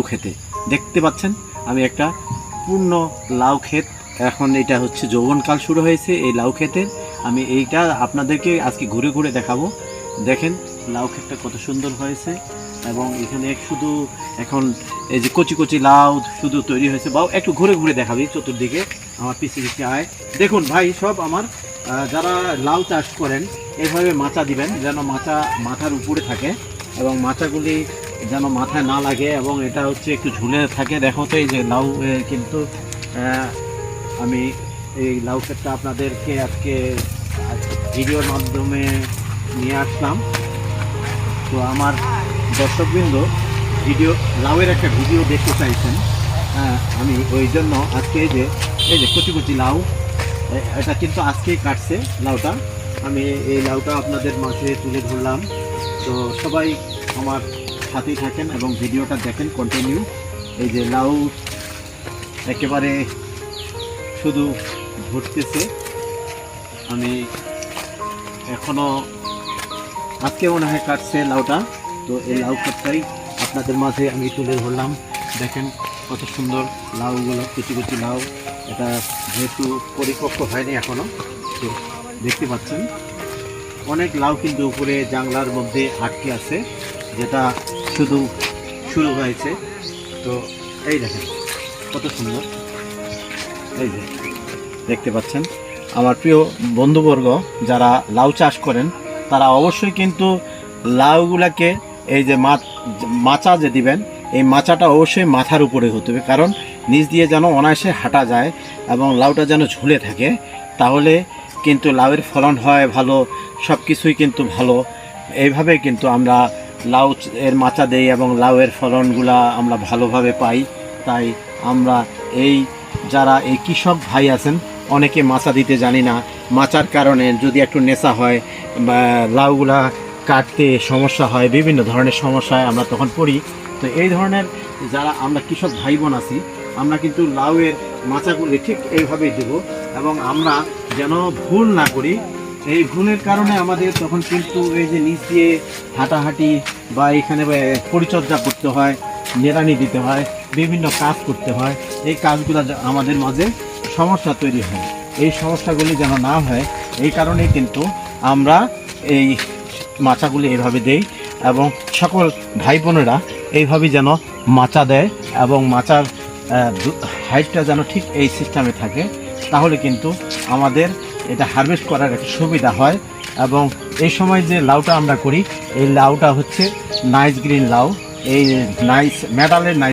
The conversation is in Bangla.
খেতে দেখতে পাচ্ছেন আমি একটা পূর্ণ লাউ ক্ষেত, এখন এটা হচ্ছে যৌবনকাল শুরু হয়েছে এই লাউ ক্ষেতের। আমি এইটা আপনাদেরকে আজকে ঘুরে ঘুরে দেখাবো। দেখেন লাউ ক্ষেতটা কত সুন্দর হয়েছে, এবং এখানে শুধু এখন এই যে কচি কচি লাউ শুধু তৈরি হয়েছে। বা একটু ঘুরে ঘুরে দেখাবি চতুর্দিকে, আমার পিছিয়ে পিছিয়ে আয়। দেখুন ভাই, সব আমার যারা লাউ চাষ করেন এইভাবে মাচা দিবেন যেন মাচা মাথার উপরে থাকে এবং মাচাগুলি যেন মাথায় না লাগে, এবং এটা হচ্ছে একটু ঝুলে থাকে। দেখো তো এই যে লাউ কিন্তু আমি এই লাউ ক্ষেতটা আপনাদেরকে আজকে ভিডিওর মাধ্যমে নিয়ে আসলাম। তো আমার দর্শকবৃন্দ ভিডিও লাউয়ের একটা ভিডিও দেখতে চাইছেন, আমি ওই জন্য আজকে এই যে কচি কচি লাউ, এটা কিন্তু আজকেই কাটছে লাউটা। আমি এই লাউটা আপনাদের মাঝে তুলে ধরলাম। তো সবাই আমার সাথেই থাকেন এবং ভিডিওটা দেখেন কন্টিনিউ। এই যে লাউ একেবারে শুধু ঘুরতেছে, আমি এখনো আজকে মনে হয় কাটছে লাউটা। তো এই লাউ ক্ষেতটাই আপনাদের মাঝে আমি তুলে ধরলাম। দেখেন কত সুন্দর লাউগুলো, কুচি কুচি লাউ। এটা যেহেতু পরিপক্ক হয়নি এখনো, তো দেখতে পাচ্ছেন অনেক লাউ কিন্তু উপরে জাংলার মধ্যে আটকে আছে, যেটা শুধু শুরু হয়েছে। তো এই দেখেন কত সুন্দর, এই যে দেখতে পাচ্ছেন। আমার প্রিয় বন্ধুবর্গ যারা লাউ চাষ করেন তারা অবশ্যই কিন্তু লাউগুলাকে এই যে মাচা যে দিবেন, এই মাচাটা অবশ্যই মাথার উপরে হতে হবে, কারণ নিচ দিয়ে যেন অনায়াসে হাঁটা যায় এবং লাউটা যেন ঝুলে থাকে, তাহলে কিন্তু লাউয়ের ফলন হয় ভালো, সব কিছুই কিন্তু ভালো। এইভাবে কিন্তু আমরা লাউ এর মাচা দেই এবং লাউয়ের ফলনগুলা আমরা ভালোভাবে পাই। তাই আমরা যারা এই কৃষক ভাই আছেন, অনেকে মাচা দিতে জানি না, মাচার কারণে যদি একটু নেশা হয় বা লাউগুলা কাটতে সমস্যা হয়, বিভিন্ন ধরনের সমস্যায় আমরা তখন পড়ি। তো এই ধরনের যারা আমরা কৃষক ভাই বোন আছি, আমরা কিন্তু লাউয়ের মাচাগুলি ঠিক এইভাবেই দেব, এবং আমরা যেন ভুল না করি। এই ভুলের কারণে আমাদের তখন কিন্তু এই যে নিচ দিয়ে হাঁটাহাঁটি বা এখানে পরিচর্যা করতে হয়, নিড়ানি দিতে হয়, বিভিন্ন কাজ করতে হয়। এই কাজগুলো আমাদের মাঝে সমস্যা তৈরি হয়। এই সমস্যাগুলি যেন না হয়, এই কারণেই কিন্তু আমরা এই মাচাগুলি এইভাবে দেই, এবং সকল ভাই বোনেরা এইভাবেই যেন মাচা দেয় এবং মাচার হাইটটা যেন ঠিক এই সিস্টেমে থাকে, তাহলে কিন্তু আমাদের এটা হারভেস্ট করার একটা সুবিধা হয়। এবং এই সময় যে লাউটা আমরা করি, এই লাউটা হচ্ছে নাইস গ্রিন লাউ, এই নাইস মেডালের নাইস